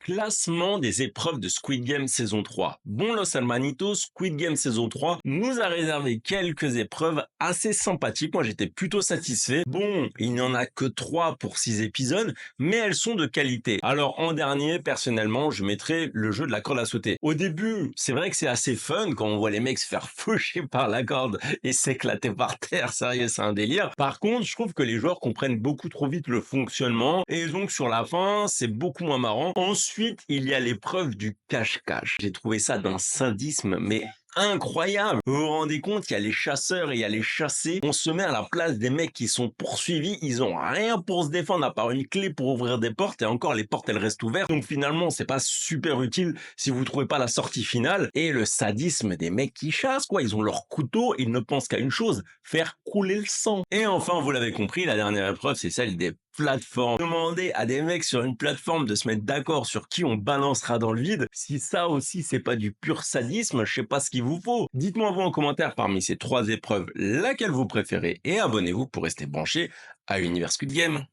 Classement des épreuves de Squid Game saison 3. Bon Los Hermanitos, Squid Game saison 3 nous a réservé quelques épreuves assez sympathiques. Moi, j'étais plutôt satisfait. Bon, il n'y en a que 3 pour 6 épisodes, mais elles sont de qualité. Alors, en dernier, personnellement, je mettrai le jeu de la corde à sauter. Au début, c'est vrai que c'est assez fun quand on voit les mecs se faire faucher par la corde et s'éclater par terre. Sérieux, c'est un délire. Par contre, je trouve que les joueurs comprennent beaucoup trop vite le fonctionnement et donc sur la fin, c'est beaucoup moins marrant. Ensuite, il y a l'épreuve du cache-cache. J'ai trouvé ça d'un sadisme, mais incroyable. Vous vous rendez compte, il y a les chasseurs et il y a les chassés. On se met à la place des mecs qui sont poursuivis. Ils ont rien pour se défendre à part une clé pour ouvrir des portes et encore les portes elles restent ouvertes. Donc finalement, c'est pas super utile si vous trouvez pas la sortie finale. Et le sadisme des mecs qui chassent, quoi. Ils ont leur couteau, ils ne pensent qu'à une chose, faire couler le sang. Et enfin, vous l'avez compris, la dernière épreuve, c'est celle des plateforme. Demander à des mecs sur une plateforme de se mettre d'accord sur qui on balancera dans le vide, si ça aussi c'est pas du pur sadisme, je sais pas ce qu'il vous faut. Dites-moi vous en commentaire parmi ces 3 épreuves laquelle vous préférez et abonnez-vous pour rester branché à Univers Squid Game.